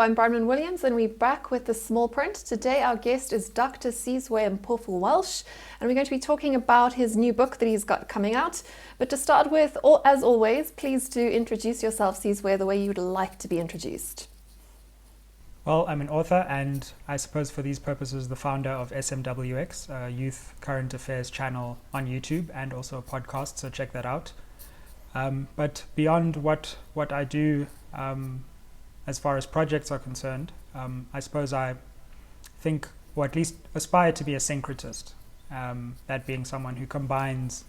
I'm Bronwyn Williams and we're back with the small print. Today our guest is Dr. Sizwe Mpofu-Walsh and we're going to be talking about his new book that he's got coming out. But to start with, as always, please do introduce yourself, Sizwe, the way you'd like to be introduced. Well, I'm an author and I suppose for these purposes the founder of SMWX, a youth current affairs channel on YouTube and also a podcast, so check that out. But beyond what I do, as far as projects are concerned, I suppose I think, or at least aspire to be a syncretist, that being someone who combines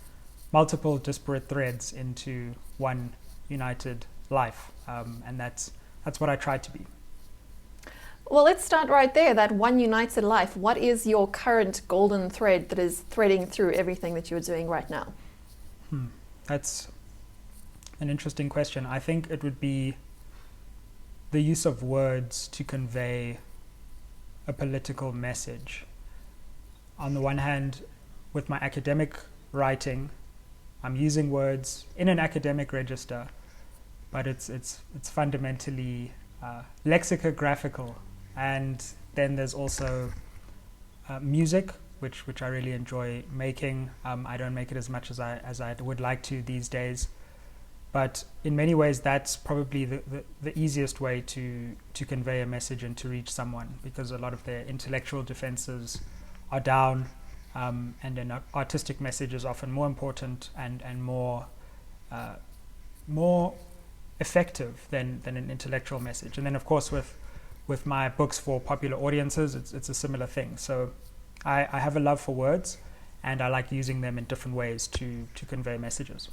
multiple disparate threads into one united life, and that's what I try to be. Well, let's start right there, that one united life. What is your current golden thread that is threading through everything that you're doing right now? That's an interesting question. I think it would be the use of words to convey a political message. On the one hand, with my academic writing, I'm using words in an academic register, but it's fundamentally lexicographical. And then there's also music, which I really enjoy making. I don't make it as much as I would like to these days. But in many ways, that's probably the easiest way to convey a message and to reach someone, because a lot of their intellectual defenses are down, and an artistic message is often more important and more effective than an intellectual message. And then, of course, with my books for popular audiences, it's a similar thing. So I have a love for words, and I like using them in different ways to convey messages.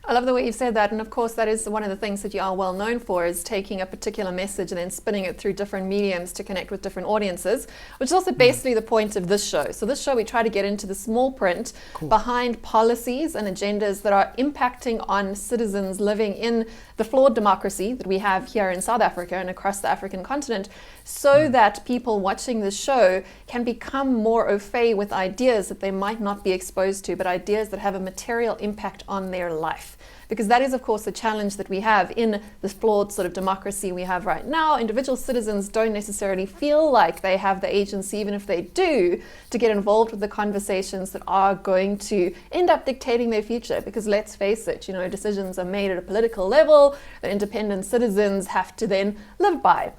I love the way you've said that, and of course that is one of the things that you are well known for, is taking a particular message and then spinning it through different mediums to connect with different audiences, which is also basically the point of this show. So this show, we try to get into the small print behind policies and agendas that are impacting on citizens living in the flawed democracy that we have here in South Africa and across the African continent, so that people watching this show can become more au fait with ideas that they might not be exposed to, but ideas that have a material impact on their life. Because that is, of course, the challenge that we have in this flawed sort of democracy we have right now. Individual citizens don't necessarily feel like they have the agency, even if they do, to get involved with the conversations that are going to end up dictating their future. Because let's face it, decisions are made at a political level that independent citizens have to then live by.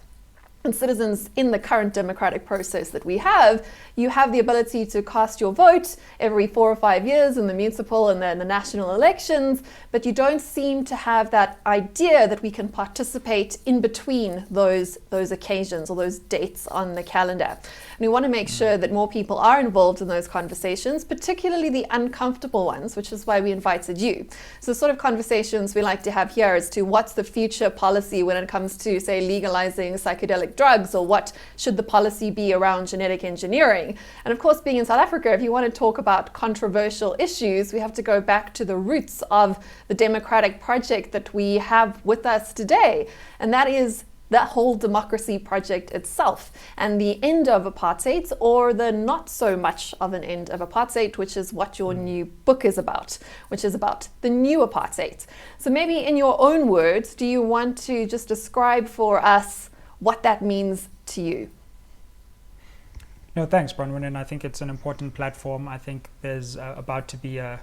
And citizens in the current democratic process that we have, you have the ability to cast your vote every 4 or 5 years in the municipal and then the national elections, but you don't seem to have that idea that we can participate in between those occasions or those dates on the calendar. And we want to make sure that more people are involved in those conversations, particularly the uncomfortable ones, which is why we invited you. So the sort of conversations we like to have here as to what's the future policy when it comes to, say, legalizing psychedelic drugs, or what should the policy be around genetic engineering. And of course, being in South Africa, if you want to talk about controversial issues, we have to go back to the roots of the democratic project that we have with us today, and that is that whole democracy project itself, and the end of apartheid, or the not so much of an end of apartheid, which is what your new book is about, which is about the new apartheid. So maybe in your own words, do you want to just describe for us what that means to you? No, thanks, Bronwyn, and I think it's an important platform. I think there's about to be a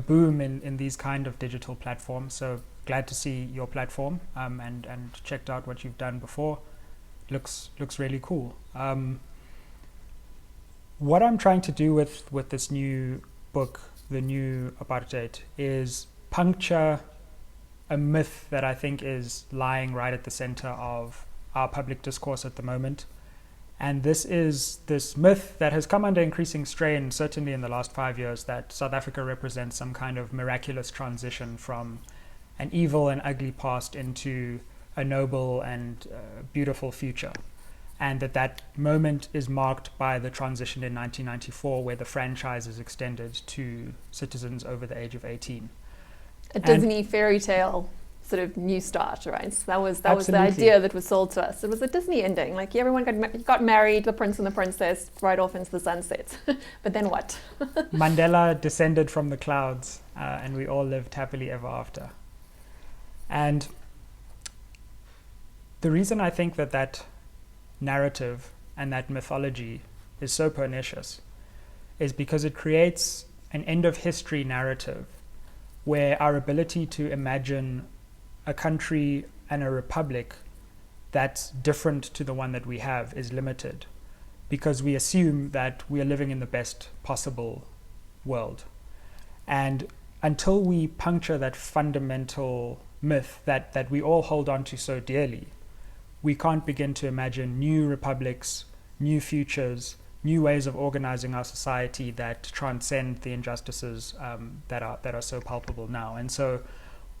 boom in these kind of digital platforms, so glad to see your platform, and checked out what you've done before. Looks really cool. What I'm trying to do with this new book, The New Apartheid, is puncture a myth that I think is lying right at the center of our public discourse at the moment. And this is this myth that has come under increasing strain, certainly in the last 5 years, that South Africa represents some kind of miraculous transition from an evil and ugly past into a noble and beautiful future. And that moment is marked by the transition in 1994, where the franchise is extended to citizens over the age of 18. A Disney fairy tale sort of new start, right? So that was the idea that was sold to us. It was a Disney ending, like everyone got married, the prince and the princess, right off into the sunset. But then what? Mandela descended from the clouds, and we all lived happily ever after. And the reason I think that narrative and that mythology is so pernicious is because it creates an end of history narrative where our ability to imagine a country and a republic that's different to the one that we have is limited, because we assume that we are living in the best possible world. And until we puncture that fundamental myth that we all hold on to so dearly, we can't begin to imagine new republics, new futures, new ways of organizing our society that transcend the injustices that are so palpable now. And so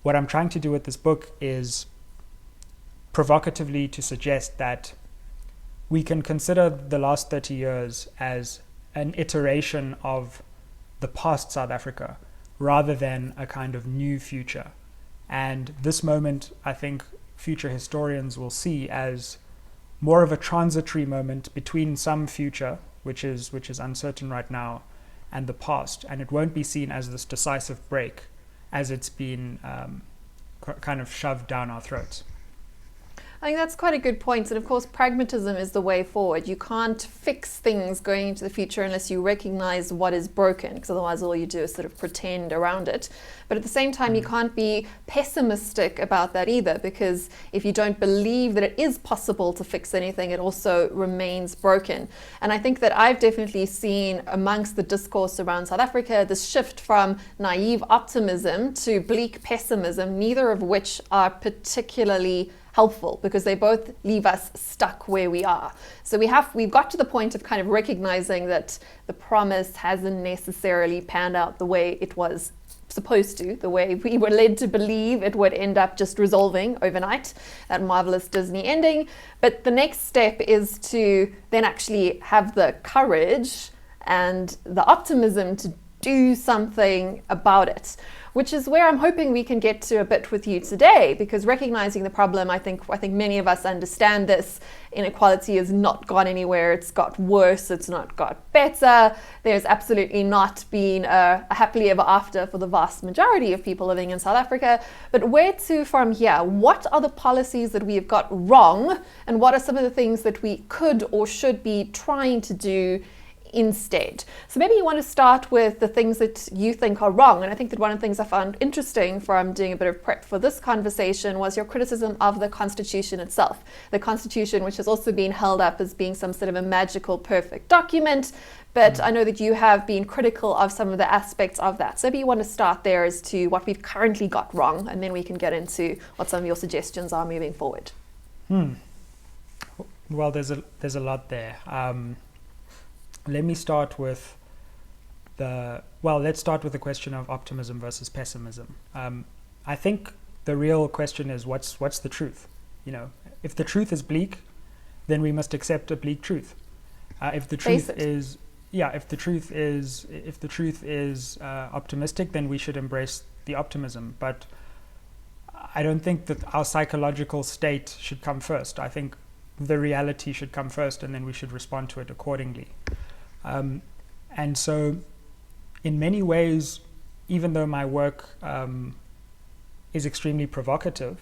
what I'm trying to do with this book is provocatively to suggest that we can consider the last 30 years as an iteration of the past South Africa rather than a kind of new future. And this moment, I think future historians will see as more of a transitory moment between some future, which is uncertain right now, and the past. And it won't be seen as this decisive break as it's been kind of shoved down our throats. I think that's quite a good point. And of course, pragmatism is the way forward. You can't fix things going into the future unless you recognize what is broken, because otherwise all you do is sort of pretend around it. But at the same time, you can't be pessimistic about that either, because if you don't believe that it is possible to fix anything, it also remains broken. And I think that I've definitely seen amongst the discourse around South Africa this shift from naive optimism to bleak pessimism, neither of which are particularly helpful, because they both leave us stuck where we are. So we've got to the point of kind of recognizing that the promise hasn't necessarily panned out the way it was supposed to, the way we were led to believe it would end up just resolving overnight, that marvelous Disney ending. But the next step is to then actually have the courage and the optimism to do something about it, which is where I'm hoping we can get to a bit with you today, because recognizing the problem, I think many of us understand this. Inequality has not gone anywhere. It's got worse. It's not got better. There's absolutely not been a happily ever after for the vast majority of people living in South Africa. But where to from here? What are the policies that we have got wrong? And what are some of the things that we could or should be trying to do instead? So maybe you want to start with the things that you think are wrong. And I think that one of the things I found interesting from doing a bit of prep for this conversation was your criticism of the Constitution itself. The Constitution, which has also been held up as being some sort of a magical, perfect document. But I know that you have been critical of some of the aspects of that. So maybe you want to start there as to what we've currently got wrong, and then we can get into what some of your suggestions are moving forward. Well, there's a lot there. Let me start with let's start with the question of optimism versus pessimism. I think the real question is what's the truth? You know, if the truth is bleak, then we must accept a bleak truth. If the truth is optimistic, then we should embrace the optimism. But I don't think that our psychological state should come first. I think the reality should come first, and then we should respond to it accordingly. And so in many ways, even though my work is extremely provocative,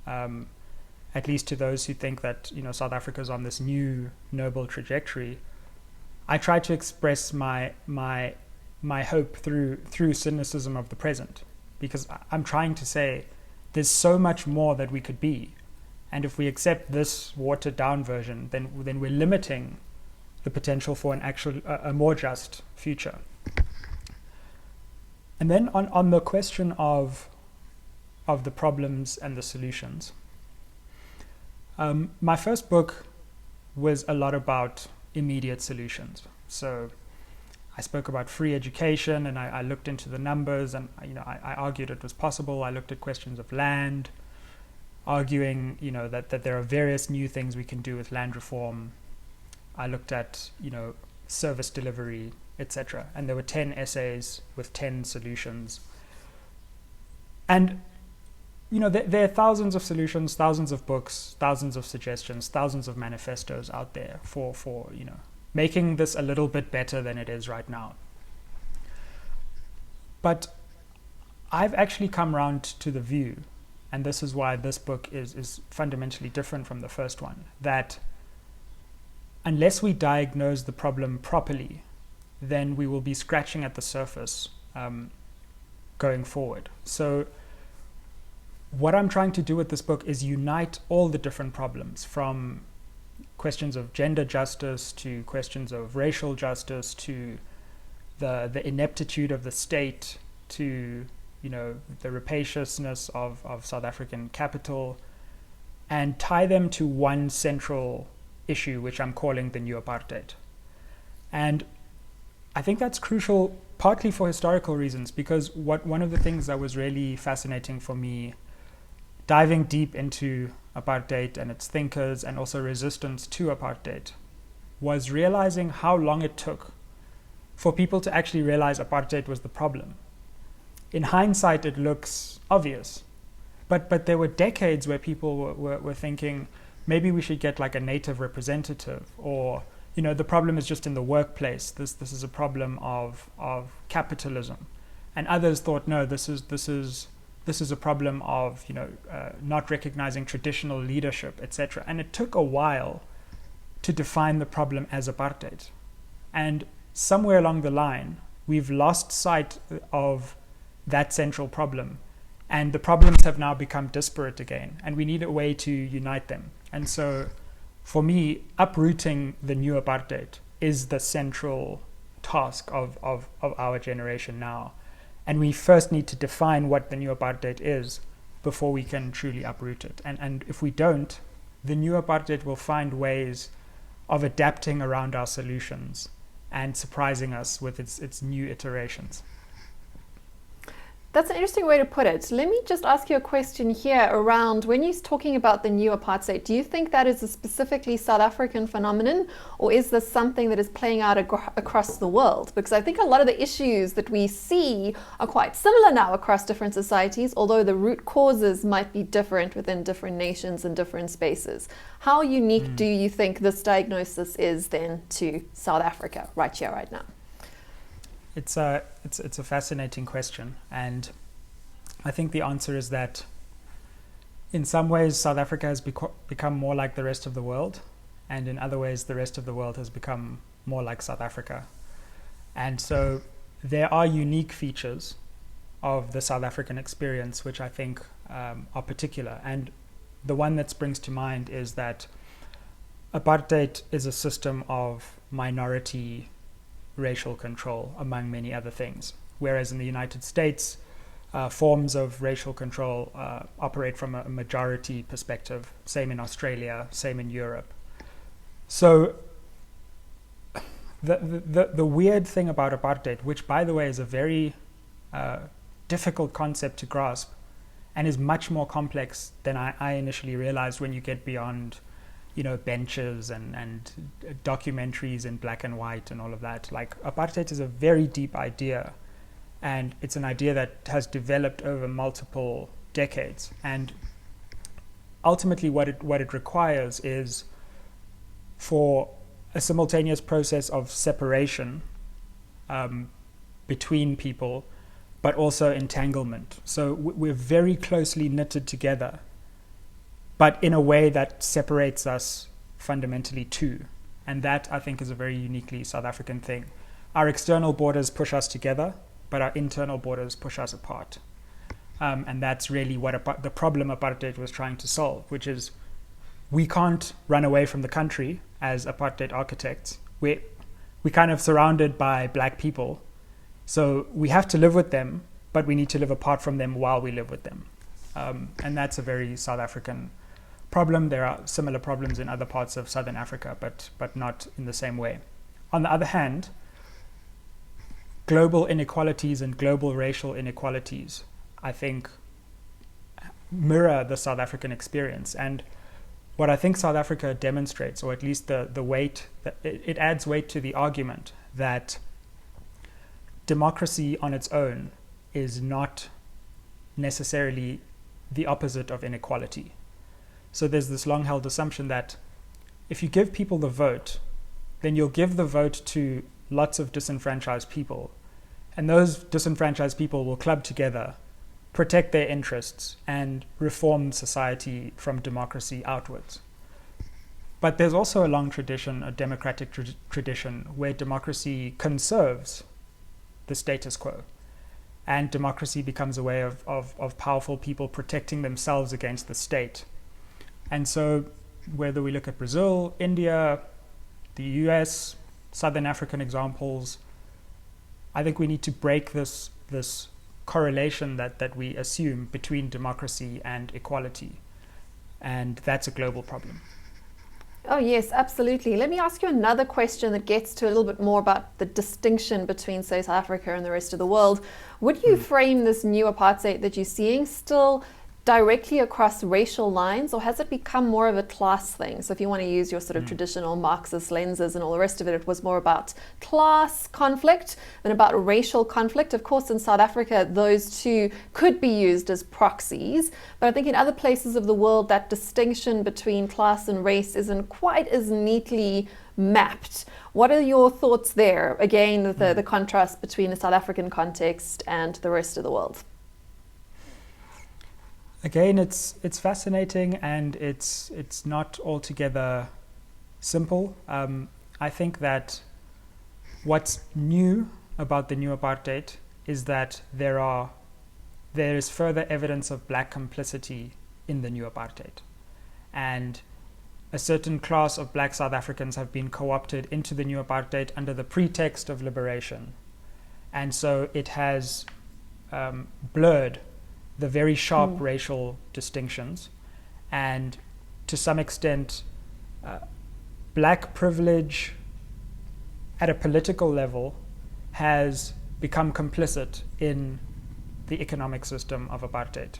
at least to those who think that, you know, South Africa is on this new noble trajectory, I try to express my hope through cynicism of the present, because I'm trying to say there's so much more that we could be, and if we accept this watered down version, then we're limiting the potential for a more just future. And then on the question of the problems and the solutions, my first book was a lot about immediate solutions. So I spoke about free education, and I looked into the numbers, and I argued it was possible. I looked at questions of land, arguing that there are various new things we can do with land reform. I looked at, service delivery, etc. And there were 10 essays with 10 solutions. And, there are thousands of solutions, thousands of books, thousands of suggestions, thousands of manifestos out there for making this a little bit better than it is right now. But I've actually come around to the view and this is why this book is fundamentally different from the first one, that unless we diagnose the problem properly, then we will be scratching at the surface going forward. So what I'm trying to do with this book is unite all the different problems, from questions of gender justice to questions of racial justice to the ineptitude of the state to, the rapaciousness of South African capital, and tie them to one central issue, which I'm calling the new apartheid. And I think that's crucial, partly for historical reasons, because one of the things that was really fascinating for me, diving deep into apartheid and its thinkers and also resistance to apartheid, was realizing how long it took for people to actually realize apartheid was the problem. In hindsight, it looks obvious, but there were decades where people were thinking, maybe we should get like a native representative, or the problem is just in the workplace. This is a problem of capitalism, and others thought, no, this is a problem of not recognizing traditional leadership, etc. And it took a while to define the problem as apartheid, and somewhere along the line we've lost sight of that central problem, and the problems have now become disparate again, and we need a way to unite them. And so for me, uprooting the new apartheid is the central task of our generation now. And we first need to define what the new apartheid is before we can truly uproot it. And if we don't, the new apartheid will find ways of adapting around our solutions and surprising us with its new iterations. That's an interesting way to put it. Let me just ask you a question here around, when you're talking about the new apartheid, do you think that is a specifically South African phenomenon, or is this something that is playing out across the world? Because I think a lot of the issues that we see are quite similar now across different societies, although the root causes might be different within different nations and different spaces. How unique do you think this diagnosis is then to South Africa right here, right now? It's a fascinating question, and I think the answer is that in some ways South Africa has become more like the rest of the world, and in other ways the rest of the world has become more like South Africa. And so there are unique features of the South African experience which I think are particular, and the one that springs to mind is that apartheid is a system of minority racial control, among many other things. Whereas in the United States, forms of racial control operate from a majority perspective. Same in Australia, same in Europe. So the weird thing about apartheid, which by the way is a very difficult concept to grasp and is much more complex than I initially realized when you get beyond benches and documentaries in black and white and all of that. Like, apartheid is a very deep idea, and it's an idea that has developed over multiple decades. And ultimately what it requires is for a simultaneous process of separation between people, but also entanglement. So we're very closely knitted together, but in a way that separates us fundamentally too. And that, I think, is a very uniquely South African thing. Our external borders push us together, but our internal borders push us apart. And that's really what the problem apartheid was trying to solve, which is we can't run away from the country as apartheid architects. We're kind of surrounded by black people, so we have to live with them, but we need to live apart from them while we live with them. And that's a very South African problem. There are similar problems in other parts of Southern Africa, but not in the same way. On the other hand, global inequalities and global racial inequalities, I think, mirror the South African experience. And what I think South Africa demonstrates, or at least the weight, it adds weight to the argument that democracy on its own is not necessarily the opposite of inequality. So there's this long-held assumption that if you give people the vote, then you'll give the vote to lots of disenfranchised people, and those disenfranchised people will club together protect their interests, and reform society from democracy outwards. But there's also a long tradition, a democratic tradition, where democracy conserves the status quo. And democracy becomes a way of powerful people protecting themselves against the state. And so whether we look at Brazil, India, the US, Southern African examples, I think we need to break this correlation that we assume between democracy and equality. And that's a global problem. Oh, yes, absolutely. Let me ask you another question that gets to a little bit more about the distinction between, say, South Africa and the rest of the world. Would you frame this new apartheid that you're seeing still directly across racial lines, or has it become more of a class thing? So if you want to use your sort of traditional Marxist lenses and all the rest of it, it was more about class conflict than about racial conflict. Of course, in South Africa, those two could be used as proxies, but I think in other places of the world, that distinction between class and race isn't quite as neatly mapped. What are your thoughts there? Again, the contrast between the South African context and the rest of the world. Again, it's fascinating, and it's not altogether simple. I think that what's new about the new apartheid is that there is further evidence of black complicity in the new apartheid, and a certain class of black South Africans have been co-opted into the new apartheid under the pretext of liberation, and so it has blurred the very sharp racial distinctions, and to some extent black privilege at a political level has become complicit in the economic system of apartheid.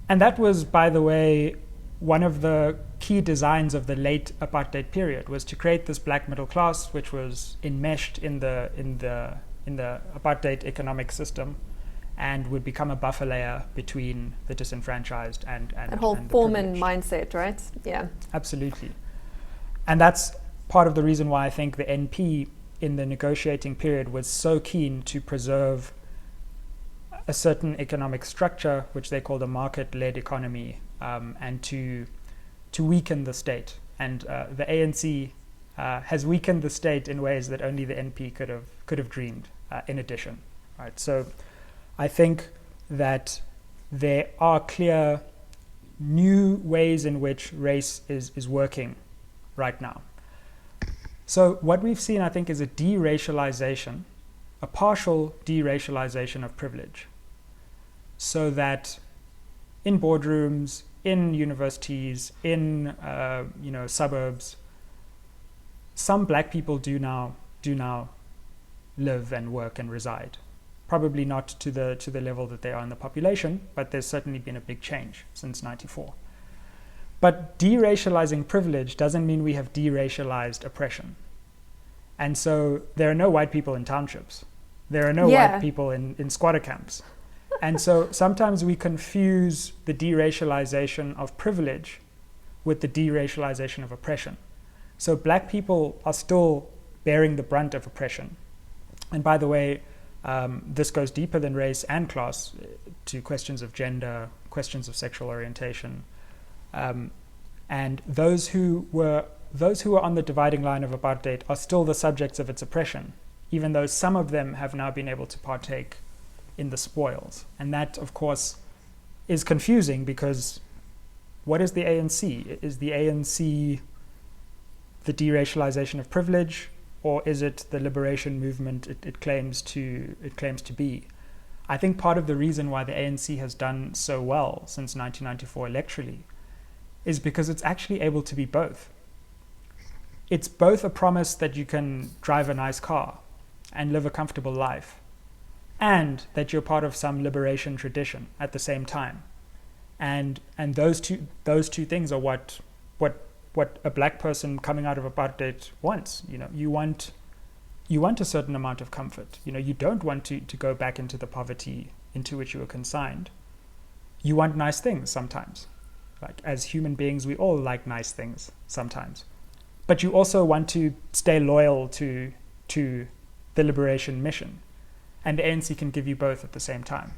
And that was, by the way, one of the key designs of the late apartheid period, was to create this black middle class which was enmeshed in the apartheid economic system, and would become a buffer layer between the disenfranchised and that whole and the Foreman privileged. mindset, right? Yeah. Absolutely. And that's part of the reason why I think the NP in the negotiating period was so keen to preserve a certain economic structure, which they called a market-led economy, and to weaken the state. And the ANC has weakened the state in ways that only the NP could have dreamed. In addition, right? So I think that there are clear new ways in which race is working right now. So what we've seen, I think, is a deracialization, a partial deracialization of privilege, so that in boardrooms, in universities, in suburbs, some black people do now live and work and reside. Probably not to the level that they are in the population, but there's certainly been a big change since '94. But deracializing privilege doesn't mean we have deracialized oppression. And so there are no white people in townships. There are no white people in squatter camps. And so sometimes we confuse the deracialization of privilege with the deracialization of oppression. So black people are still bearing the brunt of oppression. And by the way, this goes deeper than race and class to questions of gender, questions of sexual orientation. And those who were on the dividing line of apartheid are still the subjects of its oppression, even though some of them have now been able to partake in the spoils. And that, of course, is confusing, because what is the ANC? Is the ANC the deracialization of privilege, or is it the liberation movement it claims to be? I think part of the reason why the ANC has done so well since 1994 electorally is because it's actually able to be both. It's both a promise that you can drive a nice car and live a comfortable life, and that you're part of some liberation tradition at the same time. And those two things are what a black person coming out of apartheid wants. You want a certain amount of comfort. You don't want to go back into the poverty into which you were consigned. You want nice things sometimes. Like, as human beings, we all like nice things sometimes. But you also want to stay loyal to the liberation mission. And the ANC can give you both at the same time.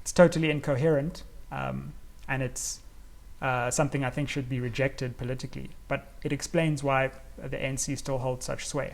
it's totally incoherent, and it's something I think should be rejected politically. But it explains why the ANC still holds such sway.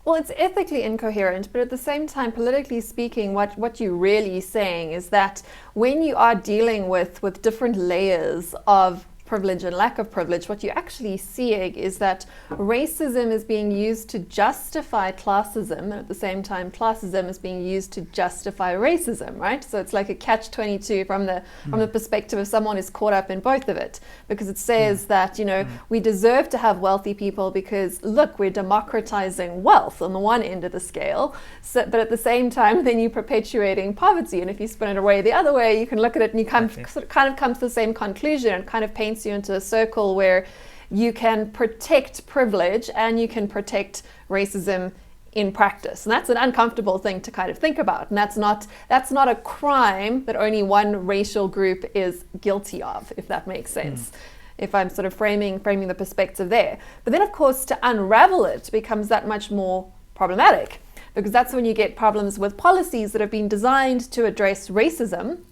Well, it's ethically incoherent, but at the same time, politically speaking, what you're really saying is that when you are dealing with different layers of privilege and lack of privilege, what you're actually seeing is that racism is being used to justify classism, and at the same time, classism is being used to justify racism, right? So it's like a catch-22 from the perspective of someone who's caught up in both of it, because it says that, you know, we deserve to have wealthy people because, look, we're democratizing wealth on the one end of the scale, but at the same time, then you're perpetuating poverty, and if you spin it away the other way, you can look at it and you kind of come to the same conclusion, and kind of paints you into a circle where you can protect privilege and you can protect racism in practice. And that's an uncomfortable thing to kind of think about. And that's not a crime that only one racial group is guilty of, if that makes sense. If I'm sort of framing the perspective there. But then of course to unravel it becomes that much more problematic, because that's when you get problems with policies that have been designed to address racism,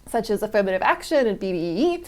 such as affirmative action and BBEE,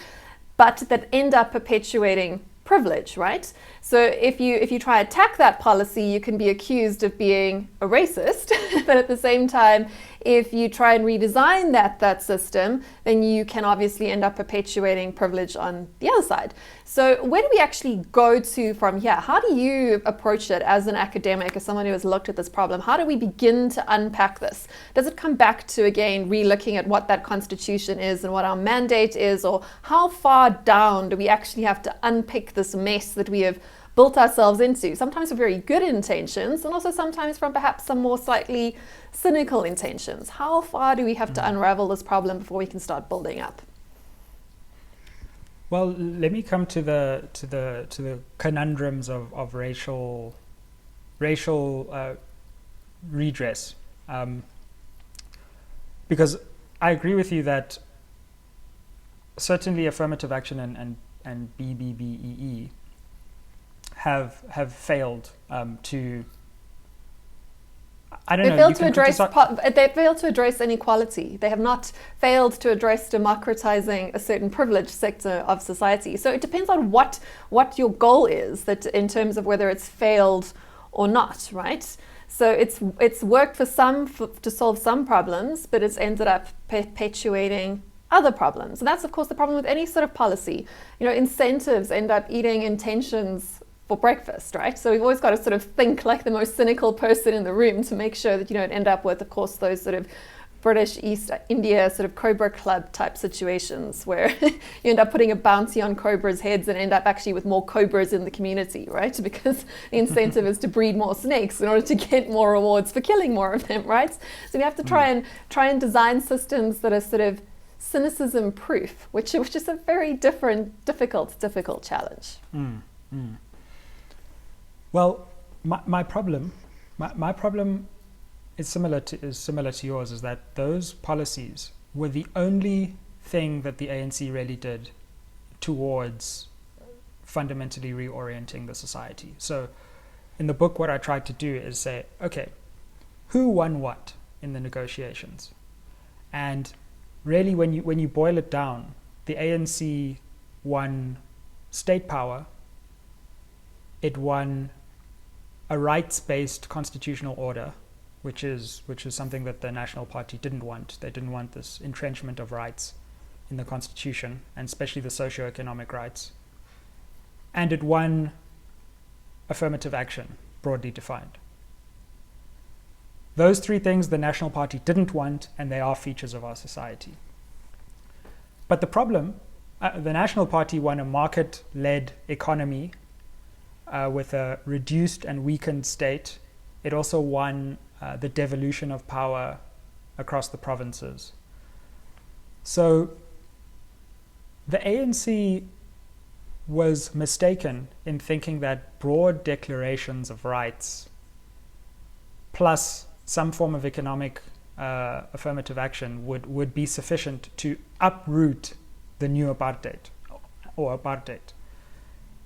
but that end up perpetuating privilege, right? So if you try to attack that policy, you can be accused of being a racist, but at the same time, if you try and redesign that system, then you can obviously end up perpetuating privilege on the other side. So where do we actually go to from here? How do you approach it as an academic, as someone who has looked at this problem? How do we begin to unpack this? Does it come back to, again, re-looking at what that constitution is and what our mandate is, or how far down do we actually have to unpick this mess that we have built ourselves into, sometimes with very good intentions and also sometimes from perhaps some more slightly cynical intentions? How far do we have to unravel this problem before we can start building up? Well, let me come to the conundrums of racial redress, because I agree with you that certainly affirmative action and BBBEE have failed to. I don't know. They failed to address inequality. They have not failed to address democratizing a certain privileged sector of society. So it depends on what your goal is, that in terms of whether it's failed or not, right? So it's worked for some to solve some problems, but it's ended up perpetuating other problems. And that's of course the problem with any sort of policy. You know, incentives end up eating intentions for breakfast, right? So we've always got to sort of think like the most cynical person in the room to make sure that you don't end up with, of course, those sort of British East India sort of Cobra Club type situations where you end up putting a bounty on cobras' heads and end up actually with more cobras in the community, right? Because the incentive is to breed more snakes in order to get more rewards for killing more of them, right? So we have to try and design systems that are sort of cynicism proof, which is a very difficult challenge. Well, my problem is similar to yours, is that those policies were the only thing that the ANC really did towards fundamentally reorienting the society. So in the book, what I tried to do is say, okay, who won what in the negotiations? And really, when you boil it down, the ANC won state power. It won a rights-based constitutional order, which is something that the National Party didn't want. They didn't want this entrenchment of rights in the constitution, and especially the socio-economic rights. And it won affirmative action, broadly defined. Those three things the National Party didn't want, and they are features of our society. But the problem, the National Party won a market-led economy with a reduced and weakened state. It also won the devolution of power across the provinces. So the ANC was mistaken in thinking that broad declarations of rights plus some form of economic affirmative action would be sufficient to uproot the new apartheid or apartheid.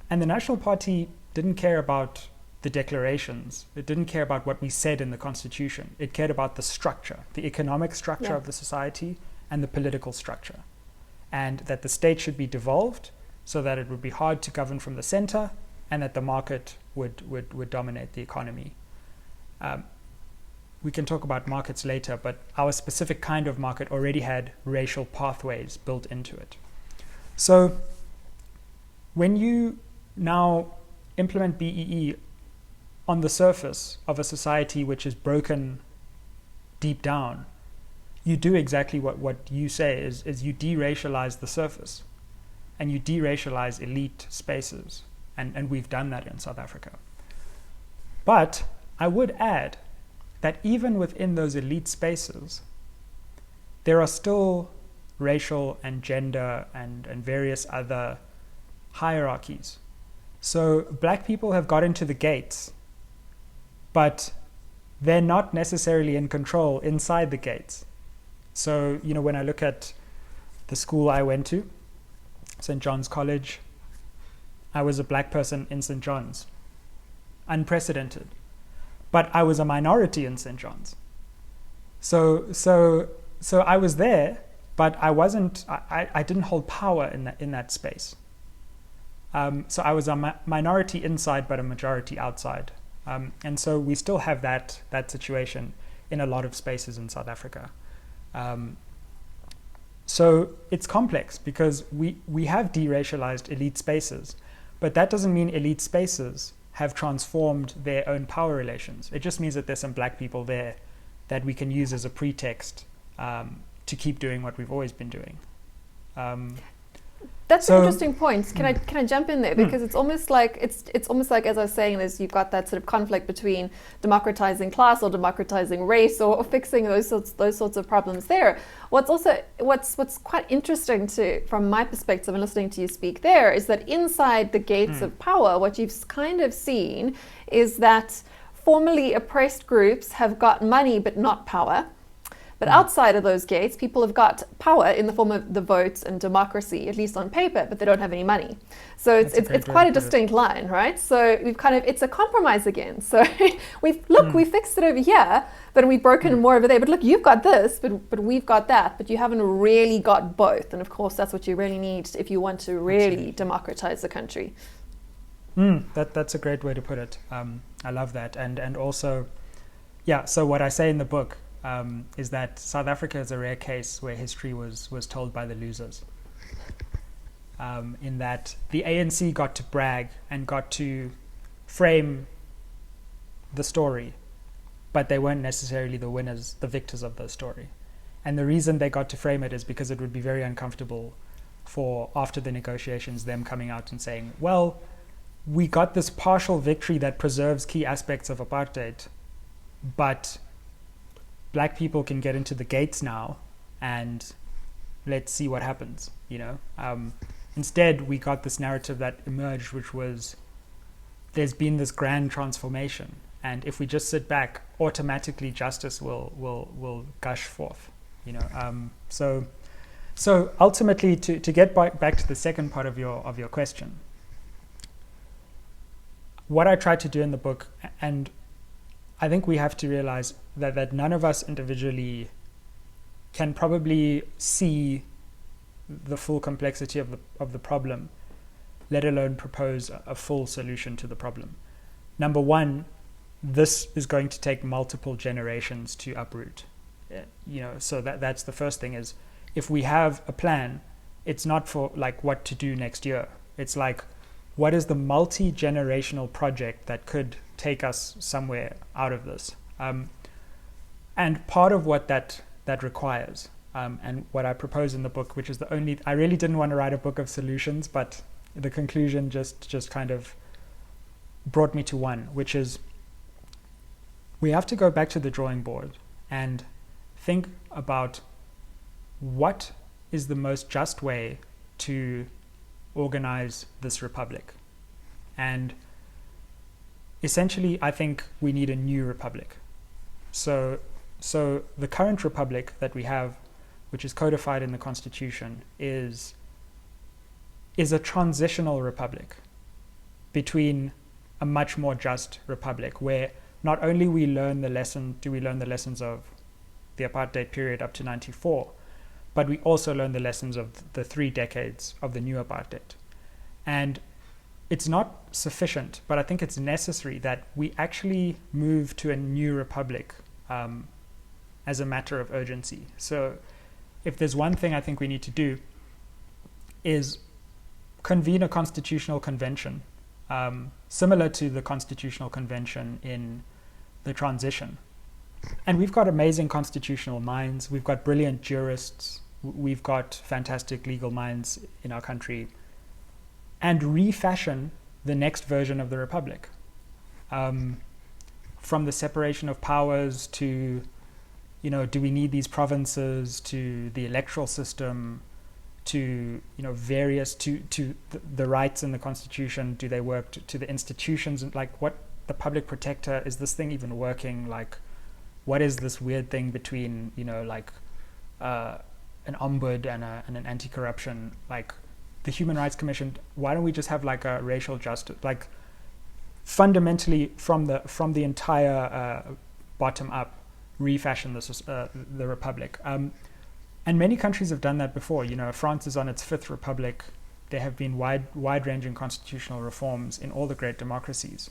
And the National Party didn't care about the declarations. It didn't care about what we said in the constitution. It cared about the structure, the economic structure of the society, and the political structure, and that the state should be devolved so that it would be hard to govern from the center, and that the market would dominate the economy. We can talk about markets later, but our specific kind of market already had racial pathways built into it. So when you now implement BEE on the surface of a society which is broken deep down, you do exactly what you say, is you deracialize the surface, and you deracialize elite spaces, and we've done that in South Africa. But I would add that even within those elite spaces, there are still racial and gender and various other hierarchies. So black people have got into the gates, but they're not necessarily in control inside the gates. So, when I look at the school I went to, St. John's College, I was a black person in St. John's. Unprecedented. But I was a minority in St. John's. So I was there, but I didn't hold power in that space. So I was a minority inside, but a majority outside. And so we still have that situation in a lot of spaces in South Africa. So it's complex because we have deracialized elite spaces, but that doesn't mean elite spaces have transformed their own power relations. It just means that there's some black people there that we can use as a pretext to keep doing what we've always been doing. That's an interesting point. Can I jump in there? Because it's almost like, as I was saying, you've got that sort of conflict between democratizing class or democratizing race or fixing those sorts of problems there. What's quite interesting from my perspective and listening to you speak there is that inside the gates of power, what you've kind of seen is that formerly oppressed groups have got money but not power. But outside of those gates, people have got power in the form of the votes and democracy, at least on paper, but they don't have any money. So it's quite a distinct line, right? So we've it's a compromise again. So we fixed it over here, but we've broken more over there. But look, you've got this, but we've got that, but you haven't really got both. And of course, that's what you really need if you want to really democratize the country. That's a great way to put it. I love that. And also, so what I say in the book, is that South Africa is a rare case where history was told by the losers. In that the ANC got to brag and got to frame the story, but they weren't necessarily the winners, the victors of the story. And the reason they got to frame it is because it would be very uncomfortable for, after the negotiations, them coming out and saying, well, we got this partial victory that preserves key aspects of apartheid, but black people can get into the gates now, and let's see what happens. Instead, we got this narrative that emerged, which was there's been this grand transformation, and if we just sit back, automatically justice will gush forth. So ultimately, to get back to the second part of your question, what I tried to do in the book, and I think we have to realize that none of us individually can probably see the full complexity of the problem, let alone propose a full solution to the problem. Number one, this is going to take multiple generations to uproot. So that's the first thing is, if we have a plan, it's not for like what to do next year. It's like, what is the multi-generational project that could take us somewhere out of this? And part of what that requires, and what I propose in the book, which is I really didn't want to write a book of solutions, but the conclusion just kind of brought me to one, which is we have to go back to the drawing board and think about what is the most just way to organize this republic. And essentially, I think we need a new republic. So the current republic that we have, which is codified in the Constitution, is a transitional republic between a much more just republic, where not only do we learn the lessons of the apartheid period up to 94, but we also learn the lessons of the 3 decades of the new apartheid. And it's not sufficient, but I think it's necessary that we actually move to a new republic as a matter of urgency. So if there's one thing I think we need to do is convene a constitutional convention, similar to the constitutional convention in the transition. And we've got amazing constitutional minds, we've got brilliant jurists, we've got fantastic legal minds in our country, and refashion the next version of the republic. From the separation of powers to, do we need these provinces, to the electoral system, to, various, to the rights in the constitution, do they work, to the institutions, and like what the public protector, is this thing even working? Like, what is this weird thing between, an ombud and an anti-corruption, like the Human Rights Commission? Why don't we just have like a racial justice, like fundamentally from the entire bottom up, refashion the republic? And many countries have done that before. France is on its 5th republic. There have been wide-ranging constitutional reforms in all the great democracies.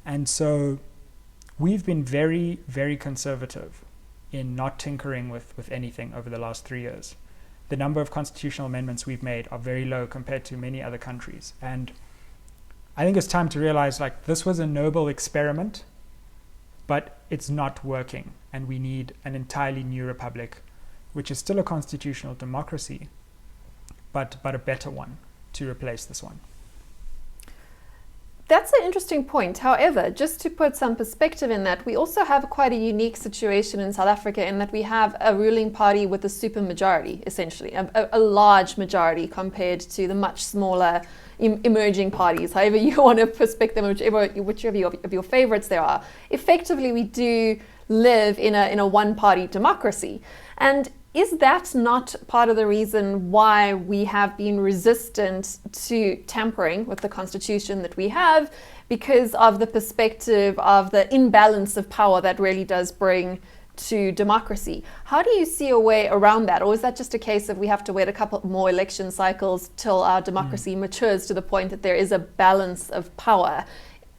And so we've been very, very conservative in not tinkering with anything over the last 3 years. The number of constitutional amendments we've made are very low compared to many other countries. And I think it's time to realize, like, this was a noble experiment, but it's not working. And we need an entirely new republic, which is still a constitutional democracy, but a better one to replace this one. That's an interesting point. However, just to put some perspective in that, we also have quite a unique situation in South Africa in that we have a ruling party with a super majority, essentially, a large majority compared to the much smaller emerging parties, however you want to perspective them, whichever of your favorites there are. Effectively, we do live in a one-party democracy. And is that not part of the reason why we have been resistant to tampering with the constitution that we have, because of the perspective of the imbalance of power that really does bring to democracy? How do you see a way around that? Or is that just a case of we have to wait a couple more election cycles till our democracy matures to the point that there is a balance of power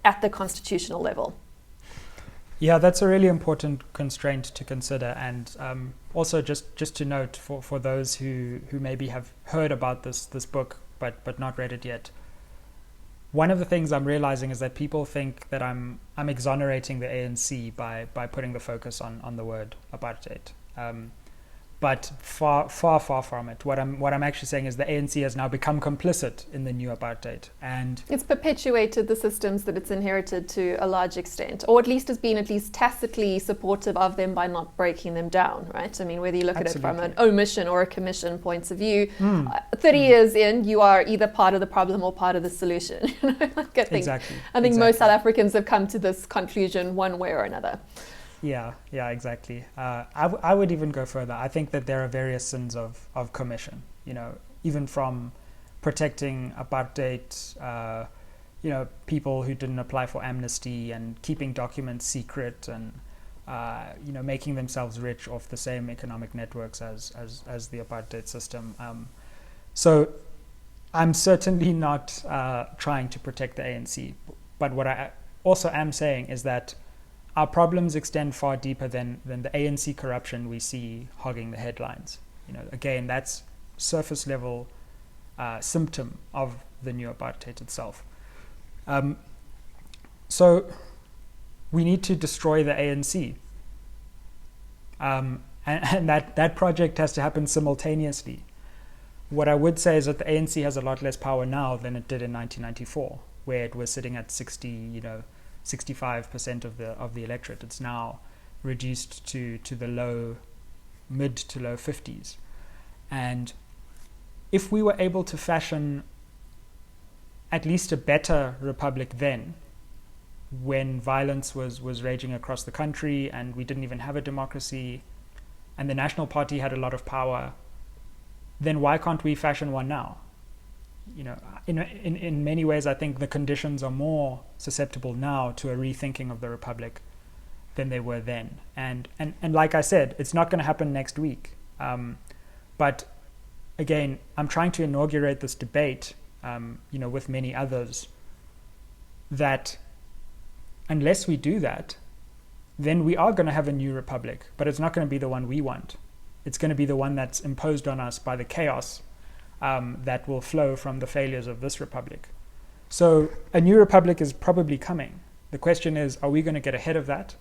at the constitutional level? Yeah, that's a really important constraint to consider. And also just to note for those who maybe have heard about this book but not read it yet, one of the things I'm realizing is that people think that I'm exonerating the ANC by putting the focus on the word apartheid. But far from it. What I'm actually saying is the ANC has now become complicit in the new apartheid, and it's perpetuated the systems that it's inherited to a large extent, or at least has been tacitly supportive of them by not breaking them down, right? I mean, whether you look Absolutely. at it from an omission or a commission points of view, 30 years in, you are either part of the problem or part of the solution. Exactly. I think most South Africans have come to this conclusion one way or another. Yeah, exactly. I would even go further. I think that there are various sins of commission, even from protecting apartheid, people who didn't apply for amnesty and keeping documents secret and, making themselves rich off the same economic networks as the apartheid system. So I'm certainly not trying to protect the ANC. But what I also am saying is that our problems extend far deeper than the ANC corruption we see hogging the headlines. Again, that's surface level symptom of the new apartheid itself. So we need to destroy the ANC. And that project has to happen simultaneously. What I would say is that the ANC has a lot less power now than it did in 1994, where it was sitting at 65% of the electorate. It's now reduced to the mid to low 50s. And if we were able to fashion at least a better republic then, when violence was raging across the country and we didn't even have a democracy and the National Party had a lot of power, then why can't we fashion one now? In many ways, I think the conditions are more susceptible now to a rethinking of the republic than they were then. And like I said, it's not going to happen next week. But again, I'm trying to inaugurate this debate, with many others, that unless we do that, then we are going to have a new republic, but it's not going to be the one we want. It's going to be the one that's imposed on us by the chaos that will flow from the failures of this republic. So a new republic is probably coming. The question is, are we going to get ahead of that,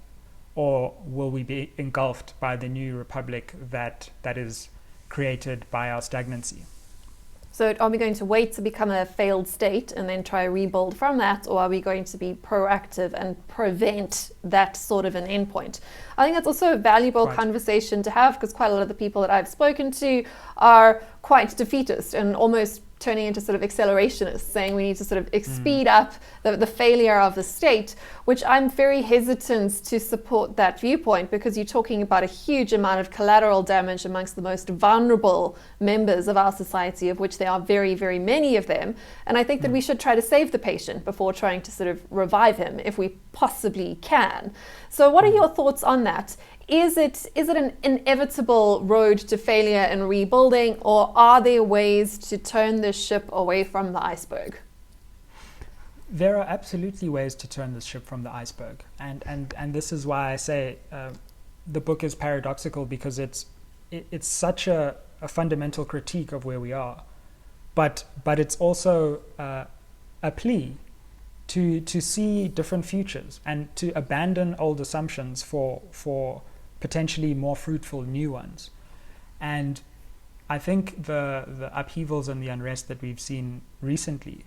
or will we be engulfed by the new republic that is created by our stagnancy? So are we going to wait to become a failed state and then try to rebuild from that, or are we going to be proactive and prevent that sort of an endpoint? I think that's also a valuable conversation to have, because quite a lot of the people that I've spoken to are quite defeatist and almost turning into sort of accelerationists, saying we need to sort of speed up the failure of the state, which I'm very hesitant to support that viewpoint, because you're talking about a huge amount of collateral damage amongst the most vulnerable members of our society, of which there are very, very many of them. And I think that we should try to save the patient before trying to sort of revive him if we possibly can. So what are your thoughts on that? Is it an inevitable road to failure and rebuilding, or are there ways to turn this ship away from the iceberg? There are absolutely ways to turn this ship from the iceberg. And this is why I say the book is paradoxical, because it's such a fundamental critique of where we are. But it's also a plea to see different futures and to abandon old assumptions for potentially more fruitful new ones. And I think the upheavals and the unrest that we've seen recently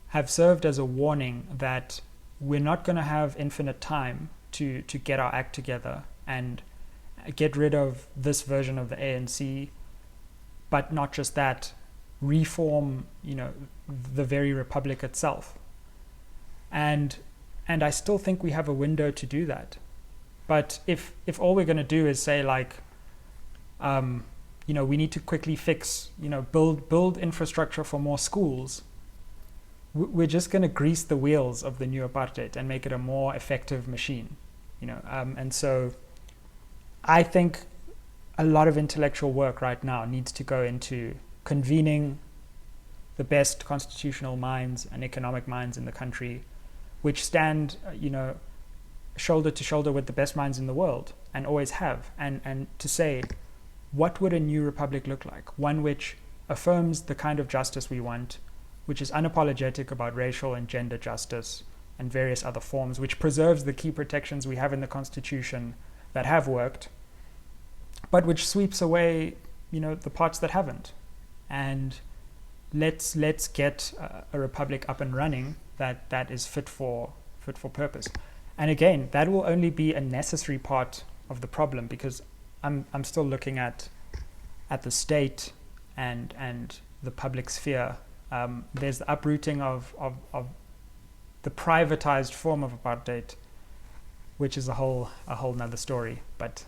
have served as a warning that we're not going to have infinite time to get our act together and get rid of this version of the ANC, but not just that, reform, the very republic itself. And I still think we have a window to do that. But if all we're going to do is say, like, we need to quickly fix, build infrastructure for more schools, we're just going to grease the wheels of the new apartheid and make it a more effective machine, and so I think a lot of intellectual work right now needs to go into convening the best constitutional minds and economic minds in the country, which stand, shoulder to shoulder with the best minds in the world, and always have, and to say, what would a new republic look like? One which affirms the kind of justice we want, which is unapologetic about racial and gender justice and various other forms, which preserves the key protections we have in the Constitution that have worked, but which sweeps away, the parts that haven't. And let's get a republic up and running that is fit for purpose. And again, that will only be a necessary part of the problem, because I'm still looking at the state and the public sphere. There's the uprooting of the privatized form of apartheid, which is a whole nother story. But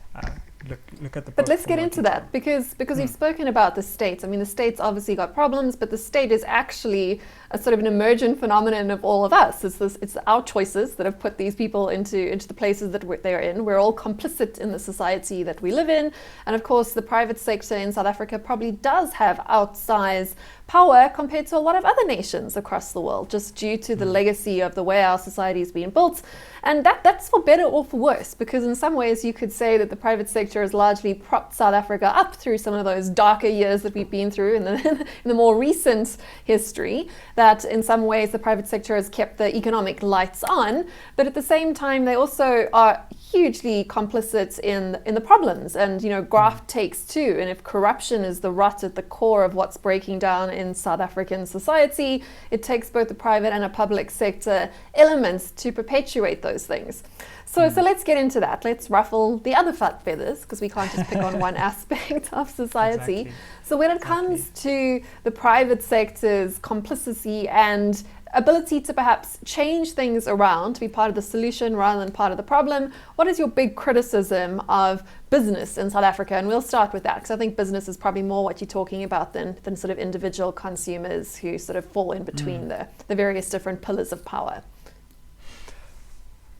look at the book. But let's get into that, because you've spoken about the states. I mean, the states obviously got problems, but the state is actually a sort of an emergent phenomenon of all of us. It's our choices that have put these people into the places that they're in. We're all complicit in the society that we live in. And of course, the private sector in South Africa probably does have outsized power compared to a lot of other nations across the world, just due to the legacy of the way our society has been built. And that's for better or for worse, because in some ways you could say that the private sector has largely propped South Africa up through some of those darker years that we've been through in the more recent history, that in some ways the private sector has kept the economic lights on, but at the same time they also are hugely complicit in the problems, and graft takes two. And if corruption is the rot at the core of what's breaking down in South African society, it takes both the private and a public sector elements to perpetuate those things. So let's get into that. Let's ruffle the other feathers, because we can't just pick on one aspect of society. Exactly. So when it comes to the private sector's complicity and ability to perhaps change things around to be part of the solution rather than part of the problem, what is your big criticism of business in South Africa? And we'll start with that, because I think business is probably more what you're talking about than sort of individual consumers who sort of fall in between the various different pillars of power.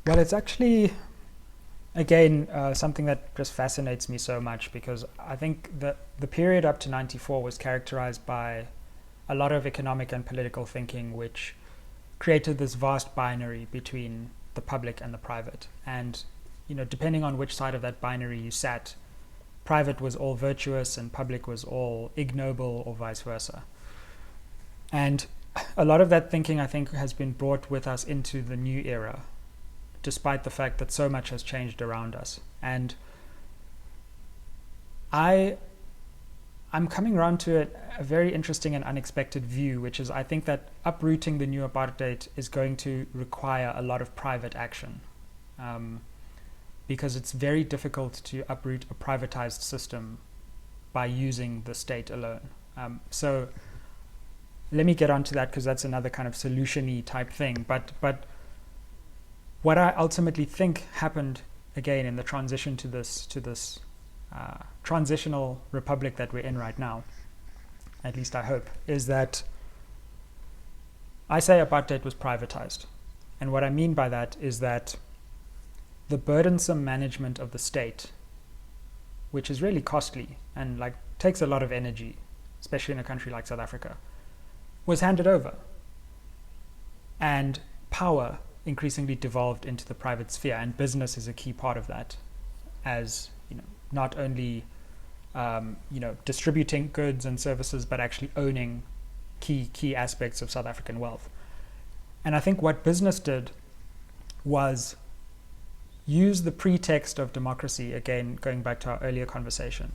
Well, it's actually again, something that just fascinates me so much, because I think that the period up to 94 was characterized by a lot of economic and political thinking, which created this vast binary between the public and the private. And, depending on which side of that binary you sat, private was all virtuous and public was all ignoble, or vice versa. And a lot of that thinking, I think, has been brought with us into the new era, despite the fact that so much has changed around us. And I'm coming around to a very interesting and unexpected view, which is, I think that uprooting the new apartheid is going to require a lot of private action, because it's very difficult to uproot a privatized system by using the state alone. So let me get onto that, because that's another kind of solution-y type thing. But what I ultimately think happened, again, in the transition to this transitional republic that we're in right now, at least I hope, is that I say apartheid was privatized. And what I mean by that is that the burdensome management of the state, which is really costly and takes a lot of energy, especially in a country like South Africa, was handed over. And power increasingly devolved into the private sphere, and business is a key part of that, as not only distributing goods and services, but actually owning key aspects of South African wealth. And I think what business did was use the pretext of democracy, again going back to our earlier conversation,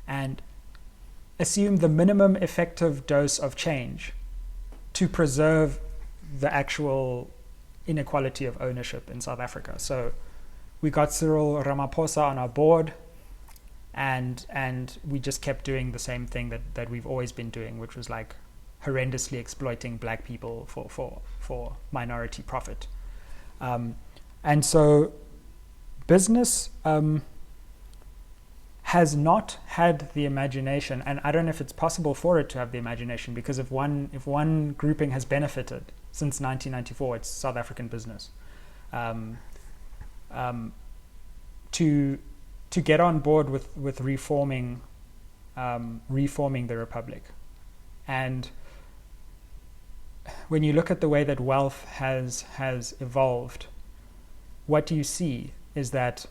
and assume the minimum effective dose of change to preserve the actual inequality of ownership in South Africa. So we got Cyril Ramaphosa on our board, and we just kept doing the same thing that we've always been doing, which was horrendously exploiting black people for minority profit. And so business has not had the imagination, and I don't know if it's possible for it to have the imagination, because if one grouping has benefited since 1994, it's South African business, to get on board with reforming the republic. And when you look at the way that wealth has evolved, what do you see is that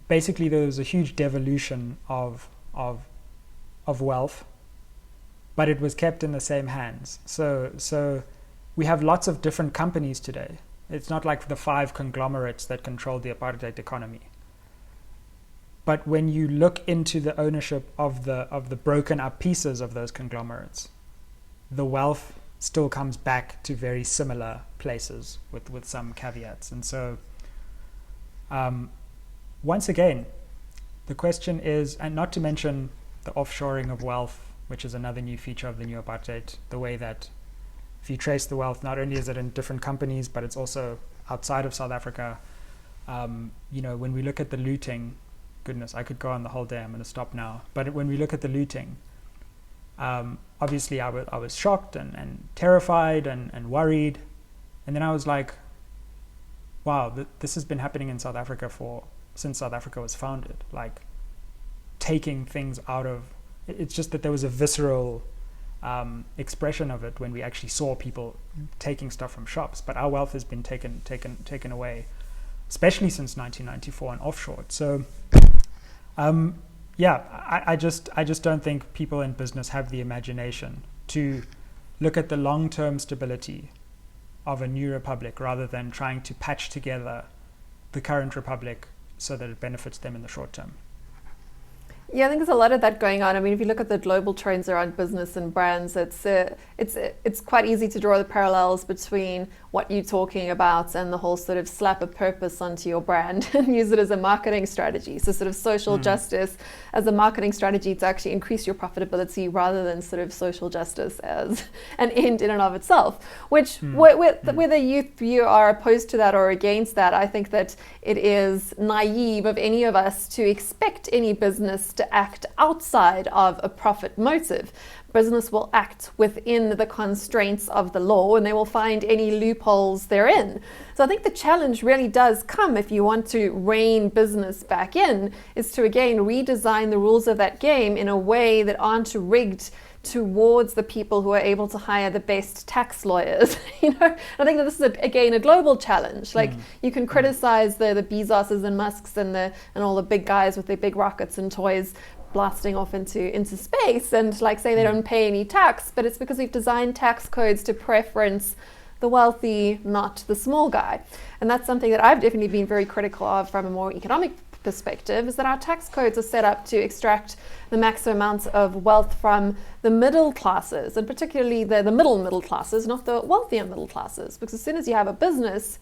basically there was a huge devolution of wealth, but it was kept in the same hands. So we have lots of different companies today. It's not like the 5 conglomerates that controlled the apartheid economy. But when you look into the ownership of the broken up pieces of those conglomerates, the wealth still comes back to very similar places with some caveats. And so once again, the question is, and not to mention the offshoring of wealth, which is another new feature of the new apartheid, the way that if you trace the wealth, not only is it in different companies, but it's also outside of South Africa. When we look at the looting, goodness, I could go on the whole day, I'm going to stop now. But when we look at the looting, obviously I was shocked and terrified and worried. And then I was like, wow, this has been happening in South Africa since South Africa was founded, taking things out of, it's just that there was a visceral expression of it when we actually saw people taking stuff from shops. But our wealth has been taken away, especially since 1994 and offshored. So I just don't think people in business have the imagination to look at the long-term stability of a new republic rather than trying to patch together the current republic so that it benefits them in the short term. Yeah, I think there's a lot of that going on. I mean, if you look at the global trends around business and brands, it's quite easy to draw the parallels between what you're talking about and the whole sort of slap a purpose onto your brand and use it as a marketing strategy. So sort of social justice as a marketing strategy to actually increase your profitability rather than sort of social justice as an end in and of itself, which whether you are opposed to that or against that, I think that it is naive of any of us to expect any business to act outside of a profit motive. Business will act within the constraints of the law, and they will find any loopholes therein. So I think the challenge really does come, if you want to rein business back in, is to again redesign the rules of that game in a way that aren't rigged towards the people who are able to hire the best tax lawyers. I think that this is again a global challenge. Like you can criticize the Bezoses and Musks and all the big guys with their big rockets and toys blasting off into space and like say they don't pay any tax, but it's because we've designed tax codes to preference the wealthy, not the small guy. And that's something that I've definitely been very critical of from a more economic perspective, is that our tax codes are set up to extract the maximum amounts of wealth from the middle classes, and particularly the middle classes, not the wealthier middle classes. Because as soon as you have a business,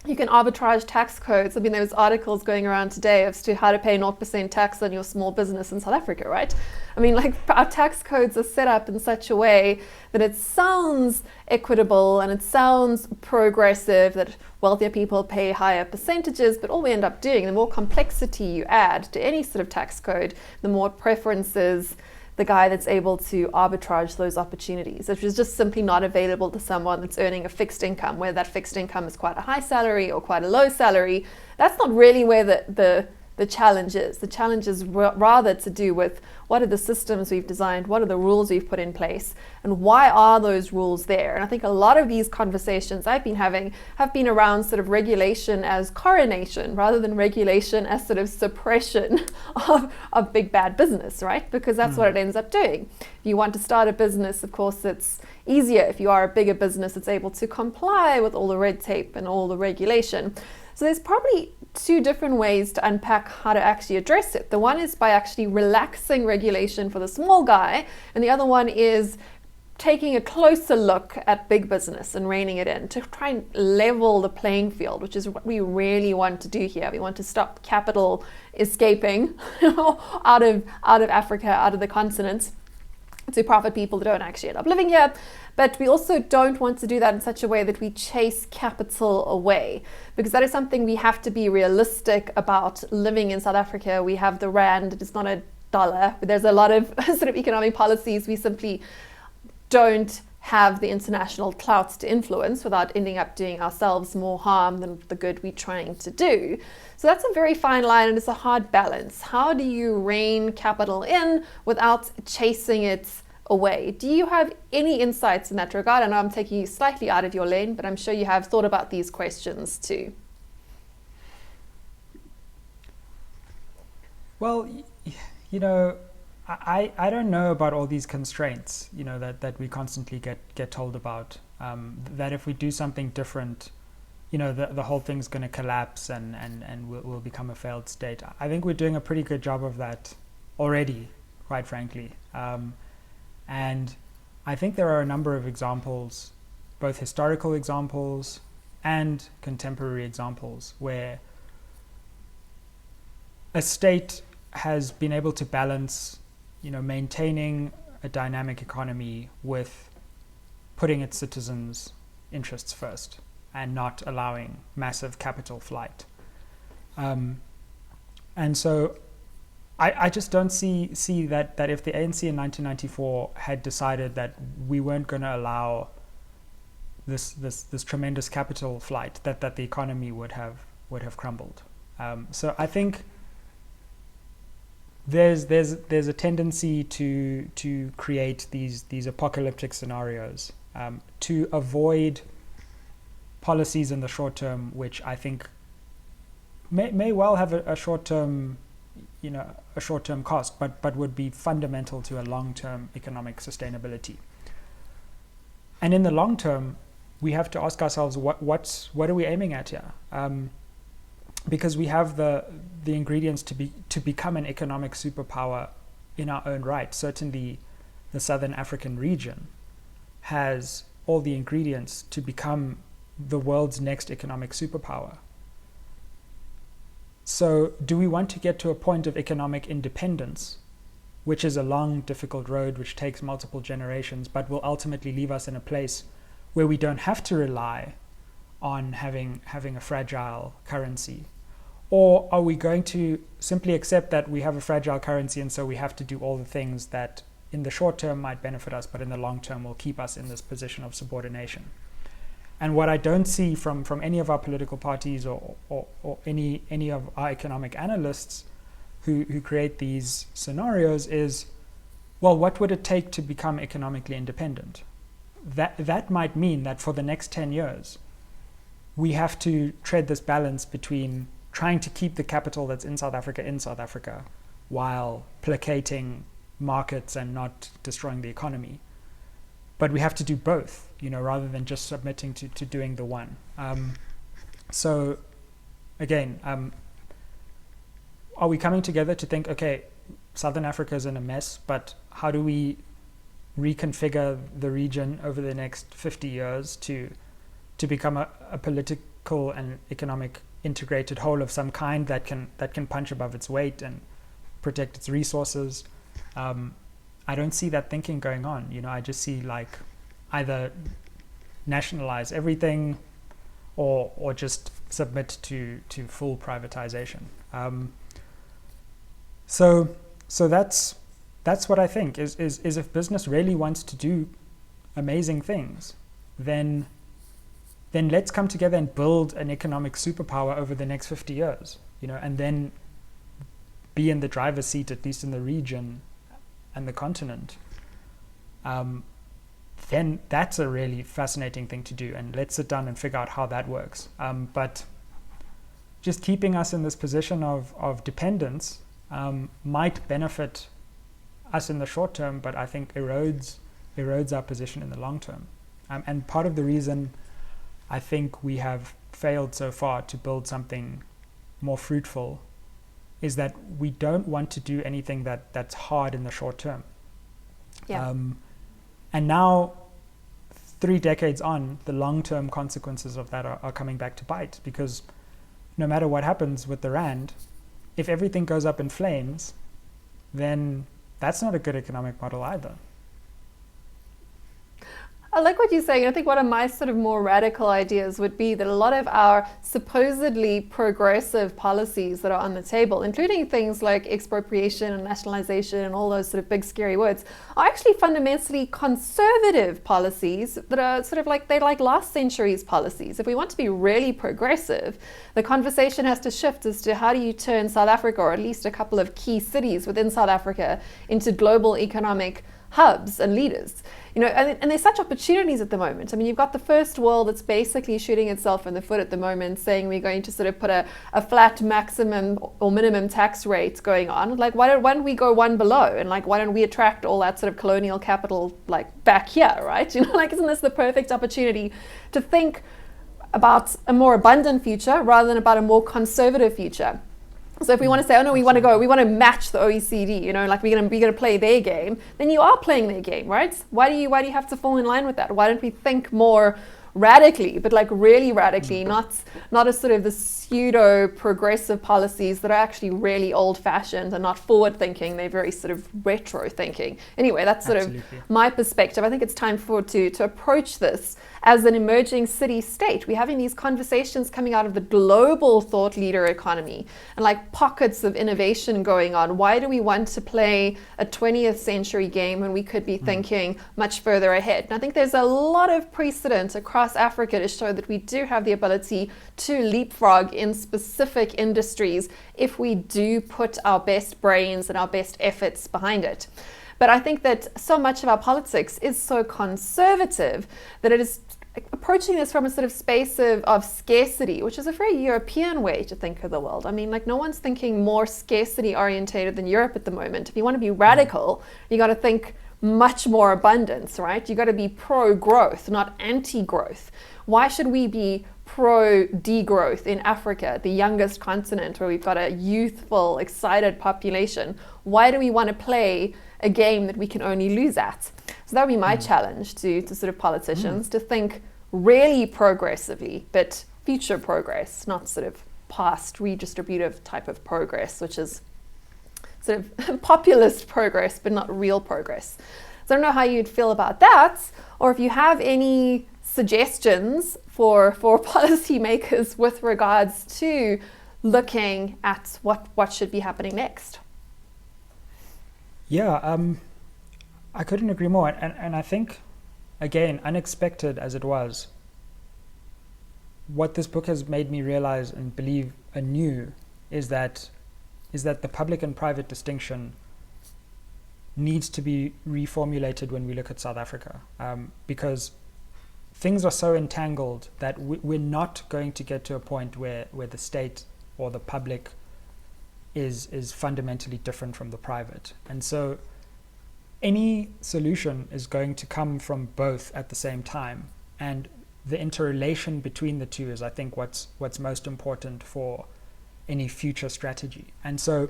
you can arbitrage tax codes. I mean, there was articles going around today as to how to pay 0% tax on your small business in South Africa, right? I mean, like our tax codes are set up in such a way that it sounds equitable and it sounds progressive, that wealthier people pay higher percentages, but all we end up doing, the more complexity you add to any sort of tax code, the more preferences the guy that's able to arbitrage those opportunities, which is just simply not available to someone that's earning a fixed income, whether that fixed income is quite a high salary or quite a low salary. That's not really where the challenge is. The challenge is rather to do with what are the systems we've designed, what are the rules we've put in place, and why are those rules there? And I think a lot of these conversations I've been having have been around sort of regulation as coronation rather than regulation as sort of suppression of big bad business, right? Because that's what it ends up doing. If you want to start a business, of course, it's easier. If you are a bigger business, it's able to comply with all the red tape and all the regulation. So there's probably two different ways to unpack how to actually address it. The one is by actually relaxing regulation for the small guy, and the other one is taking a closer look at big business and reining it in to try and level the playing field, which is what we really want to do here. We want to stop capital escaping out of Africa, out of the continent, to profit people that don't actually end up living here. But we also don't want to do that in such a way that we chase capital away, because that is something we have to be realistic about. Living in South Africa, we have the rand, it's not a dollar, but there's a lot of sort of economic policies we simply don't have the international clout to influence without ending up doing ourselves more harm than the good we're trying to do. So that's a very fine line, and it's a hard balance. How do you rein capital in without chasing it away? Do you have any insights in that regard? I know I'm taking you slightly out of your lane, but I'm sure you have thought about these questions too. Well, I don't know about all these constraints, that we constantly get told about, that if we do something different, the whole thing's going to collapse and we'll become a failed state. I think we're doing a pretty good job of that already, quite frankly. And I think there are a number of examples, both historical examples and contemporary examples, where a state has been able to balance, maintaining a dynamic economy with putting its citizens' interests first and not allowing massive capital flight. And so I just don't see that if the ANC in 1994 had decided that we weren't going to allow this tremendous capital flight, that the economy would have crumbled. So I think there's a tendency to create these apocalyptic scenarios to avoid policies in the short term, which I think may well have a short term cost, but would be fundamental to a long-term economic sustainability. And in the long term, we have to ask ourselves, what are we aiming at here? Because we have the ingredients to become an economic superpower in our own right. Certainly, the Southern African region has all the ingredients to become the world's next economic superpower. So do we want to get to a point of economic independence, which is a long, difficult road which takes multiple generations, but will ultimately leave us in a place where we don't have to rely on having a fragile currency? Or are we going to simply accept that we have a fragile currency and so we have to do all the things that in the short term might benefit us, but in the long term will keep us in this position of subordination? And what I don't see from any of our political parties or any of our economic analysts who create these scenarios is, well, what would it take to become economically independent? That might mean that for the next 10 years, we have to tread this balance between trying to keep the capital that's in South Africa while placating markets and not destroying the economy. But we have to do both, rather than just submitting to doing the one. So again, are we coming together to think, okay, Southern Africa is in a mess, but how do we reconfigure the region over the next 50 years to become a political and economic integrated whole of some kind that can punch above its weight and protect its resources? I don't see that thinking going on. I just see like either nationalize everything or just submit to full privatization. So that's what I think is if business really wants to do amazing things, then let's come together and build an economic superpower over the next 50 years, and then be in the driver's seat, at least in the region and the continent. Then that's a really fascinating thing to do, and let's sit down and figure out how that works. But just keeping us in this position of dependence might benefit us in the short term, but I think erodes our position in the long term. And part of the reason I think we have failed so far to build something more fruitful is that we don't want to do anything that's hard in the short term. Yeah. And now, 3 decades on, the long-term consequences of that are coming back to bite, because no matter what happens with the rand, if everything goes up in flames, then that's not a good economic model either. I like what you're saying. I think one of my sort of more radical ideas would be that a lot of our supposedly progressive policies that are on the table, including things like expropriation and nationalization and all those sort of big scary words, are actually fundamentally conservative policies that are sort of like, they're like last century's policies. If we want to be really progressive, the conversation has to shift as to how do you turn South Africa, or at least a couple of key cities within South Africa, into global economic hubs and leaders. And there's such opportunities at the moment. I mean, you've got the first world that's basically shooting itself in the foot at the moment, saying we're going to sort of put a flat maximum or minimum tax rate going on. Like, why don't we go one below? And like, why don't we attract all that sort of colonial capital like back here, right? Isn't this the perfect opportunity to think about a more abundant future rather than about a more conservative future? So if we want to say, oh no, we want to match the OECD, we're going to play their game, then you are playing their game, right? Why do you have to fall in line with that? Why don't we think more radically, but like really radically, not as sort of the pseudo progressive policies that are actually really old fashioned and not forward thinking. They're very sort of retro thinking. Anyway, that's sort of my perspective. I think it's time to approach this as an emerging city state. We're having these conversations coming out of the global thought leader economy and like pockets of innovation going on. Why do we want to play a 20th century game when we could be thinking much further ahead? And I think there's a lot of precedent across Africa to show that we do have the ability to leapfrog in specific industries if we do put our best brains and our best efforts behind it. But I think that so much of our politics is so conservative that it is approaching this from a sort of space of scarcity, which is a very European way to think of the world. I mean, like, no one's thinking more scarcity orientated than Europe at the moment. If you want to be radical, you got to think much more abundance, right? You got to be pro-growth, not anti-growth. Why should we be pro-degrowth in Africa, the youngest continent where we've got a youthful, excited population? Why do we want to play a game that we can only lose at? So that would be my challenge to sort of politicians, to think really progressively, but future progress, not sort of past redistributive type of progress, which is sort of populist progress, but not real progress. So I don't know how you'd feel about that, or if you have any suggestions for policymakers with regards to looking at what should be happening next. Yeah, I couldn't agree more. And I think, again, unexpected as it was, what this book has made me realize and believe anew is that the public and private distinction needs to be reformulated when we look at South Africa, because things are so entangled that we're not going to get to a point where the state or the public is fundamentally different from the private. And so any solution is going to come from both at the same time. And the interrelation between the two is, I think, what's most important for any future strategy. And so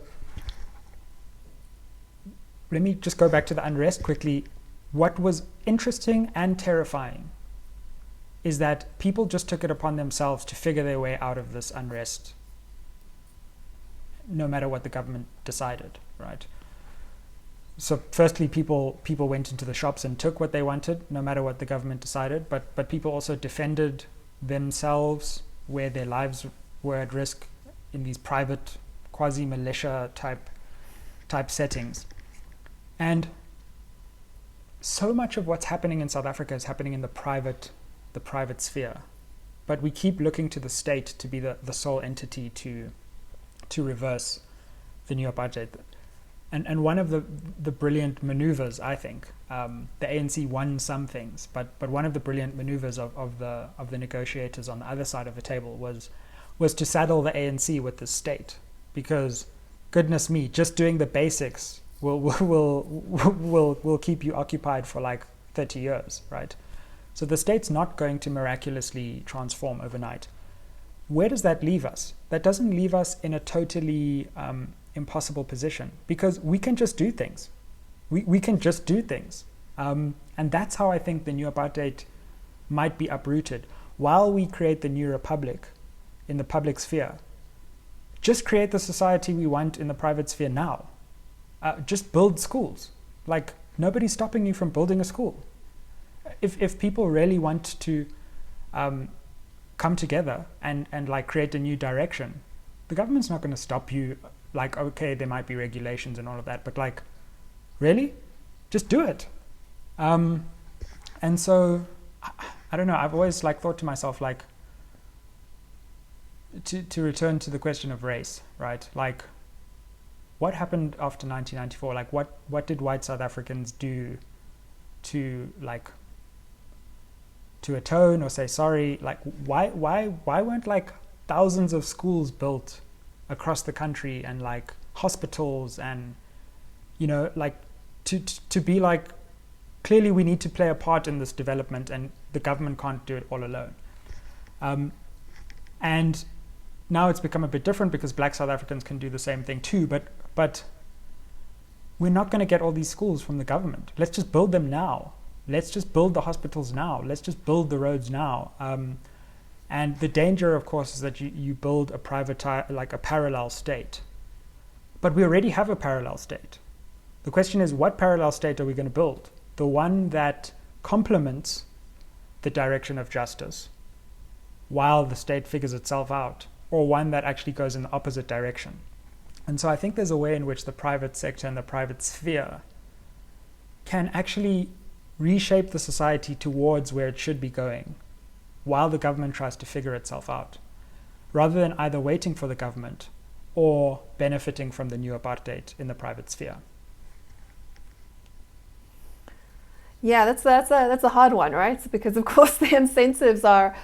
let me just go back to the unrest quickly. What was interesting and terrifying is that people just took it upon themselves to figure their way out of this unrest, no matter what the government decided, right? So firstly, people went into the shops and took what they wanted, no matter what the government decided, but people also defended themselves where their lives were at risk in these private quasi-militia type settings. And so much of what's happening in South Africa is happening in the private sphere, but we keep looking to the state to be the sole entity to reverse the new apartheid. And one of the brilliant maneuvers, I think, the ANC won some things, but one of the brilliant maneuvers of the negotiators on the other side of the table was to saddle the ANC with the state, because goodness me, just doing the basics will keep you occupied for like 30 years, right? So the state's not going to miraculously transform overnight. Where does that leave us? That doesn't leave us in a totally impossible position, because we can just do things. We can just do things. And that's how I think the new apartheid might be uprooted. While we create the new republic in the public sphere, just create the society we want in the private sphere now. Just build schools. Like, nobody's stopping you from building a school. If people really want to come together and like create a new direction, the government's not going to stop you. Like, okay, there might be regulations and all of that, but like, really? Just do it. And so, I don't know, I've always like thought to myself, like, to return to the question of race, right? Like, what happened after 1994? Like, what did white South Africans do to atone or say sorry? Like, why weren't like thousands of schools built across the country, and like hospitals, and like to be like, clearly we need to play a part in this development, and the government can't do it all alone. And now it's become a bit different because black South Africans can do the same thing too, but we're not going to get all these schools from the government. Let's just build them now. Let's just build the hospitals now. Let's just build the roads now. And the danger, of course, is that you build a parallel state. But we already have a parallel state. The question is, what parallel state are we going to build? The one that complements the direction of justice while the state figures itself out, or one that actually goes in the opposite direction? And so I think there's a way in which the private sector and the private sphere can actually reshape the society towards where it should be going, while the government tries to figure itself out, rather than either waiting for the government or benefiting from the new apartheid in the private sphere. Yeah, that's a hard one, right? Because of course the incentives are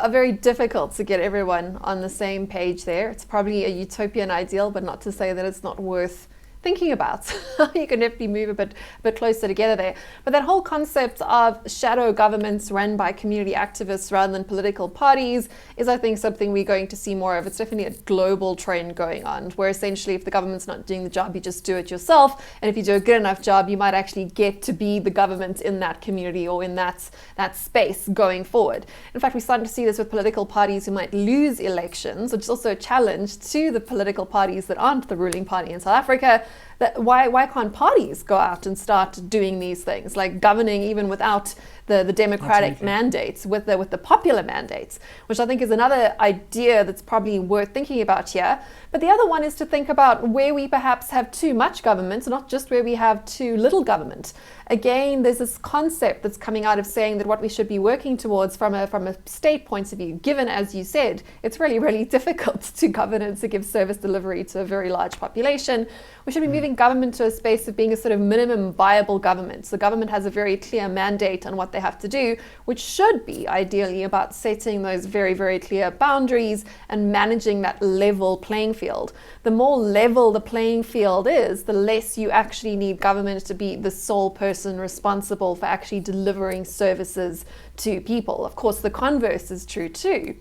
very difficult to get everyone on the same page there. It's probably a utopian ideal, but not to say that it's not worth thinking about. You can definitely move a bit closer together there. But that whole concept of shadow governments run by community activists rather than political parties is, I think, something we're going to see more of. It's definitely a global trend going on, where essentially if the government's not doing the job, you just do it yourself. And if you do a good enough job, you might actually get to be the government in that community or in that space going forward. In fact, we're starting to see this with political parties who might lose elections, which is also a challenge to the political parties that aren't the ruling party in South Africa, Why can't parties go out and start doing these things, like governing even without the democratic Absolutely. mandates, with the popular mandates, which I think is another idea that's probably worth thinking about here. But the other one is to think about where we perhaps have too much government, not just where we have too little government. Again, there's this concept that's coming out of saying that what we should be working towards from a state point of view, given, as you said, it's really, really difficult to govern and to give service delivery to a very large population. We should be moving government to a space of being a sort of minimum viable government. So government has a very clear mandate on what they have to do, which should be ideally about setting those very, very clear boundaries and managing that level playing field. The more level the playing field is, the less you actually need government to be the sole person responsible for actually delivering services to people. Of course, the converse is true too.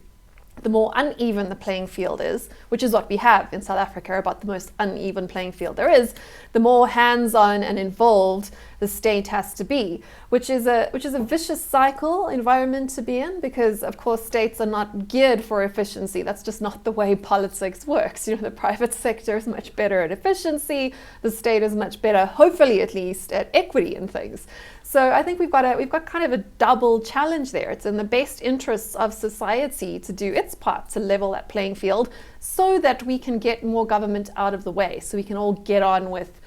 The more uneven the playing field is, which is what we have in South Africa, about the most uneven playing field there is, the more hands-on and involved the state has to be, which is a vicious cycle environment to be in, because of course states are not geared for efficiency. That's just not the way politics works. You know, the private sector is much better at efficiency, the state is much better, hopefully at least, at equity and things. So I think we've got kind of a double challenge there. It's in the best interests of society to do its part to level that playing field so that we can get more government out of the way, so we can all get on with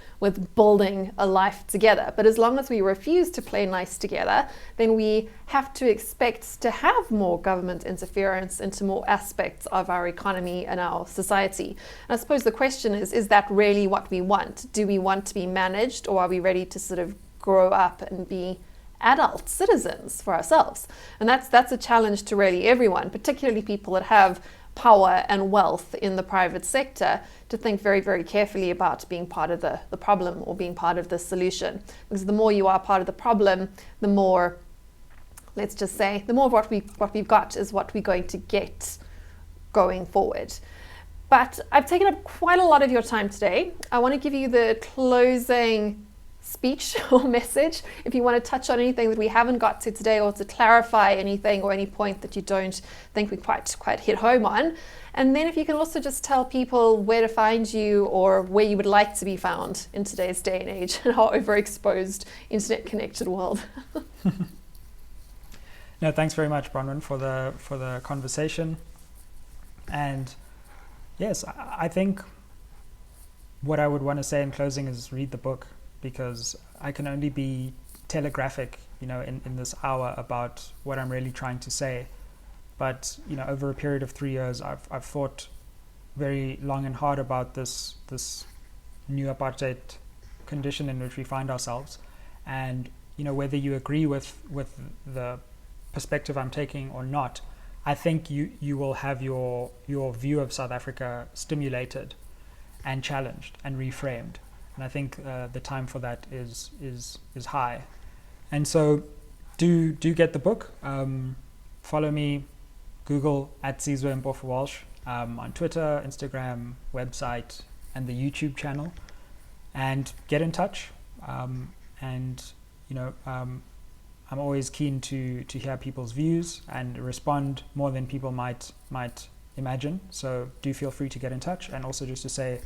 building a life together. But as long as we refuse to play nice together, then we have to expect to have more government interference into more aspects of our economy and our society. And I suppose the question is that really what we want? Do we want to be managed, or are we ready to sort of grow up and be adult citizens for ourselves? And that's a challenge to really everyone, particularly people that have power and wealth in the private sector, to think very, very carefully about being part of the problem or being part of the solution. Because the more you are part of the problem, the more, let's just say, the more of what we've got is what we're going to get going forward. But I've taken up quite a lot of your time today. I want to give you the closing speech or message, if you want to touch on anything that we haven't got to today, or to clarify anything or any point that you don't think we quite hit home on. And then if you can also just tell people where to find you, or where you would like to be found in today's day and age and our overexposed internet connected world. No, thanks very much, Bronwyn, for the conversation. And yes, I think what I would want to say in closing is read the book, because I can only be telegraphic, in this hour about what I'm really trying to say. But, over a period of 3 years, I've thought very long and hard about this new apartheid condition in which we find ourselves. And, whether you agree with the perspective I'm taking or not, I think you will have your view of South Africa stimulated and challenged and reframed. And I think the time for that is high. And so do get the book. Follow me, Google @Sizwe Mpofu-Walsh, on Twitter, Instagram, website, and the YouTube channel. And get in touch. I'm always keen to hear people's views and respond more than people might imagine. So do feel free to get in touch. And also just to say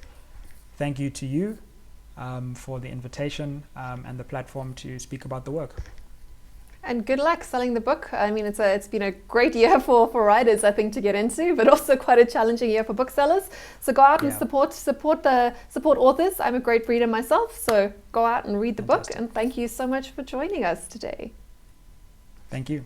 thank you to you for the invitation and the platform to speak about the work. And good luck selling the book. I mean, it's been a great year for writers, I think, to get into, but also quite a challenging year for booksellers. So go out and support authors. I'm a great reader myself, so go out and read the book. And thank you so much for joining us today. Thank you.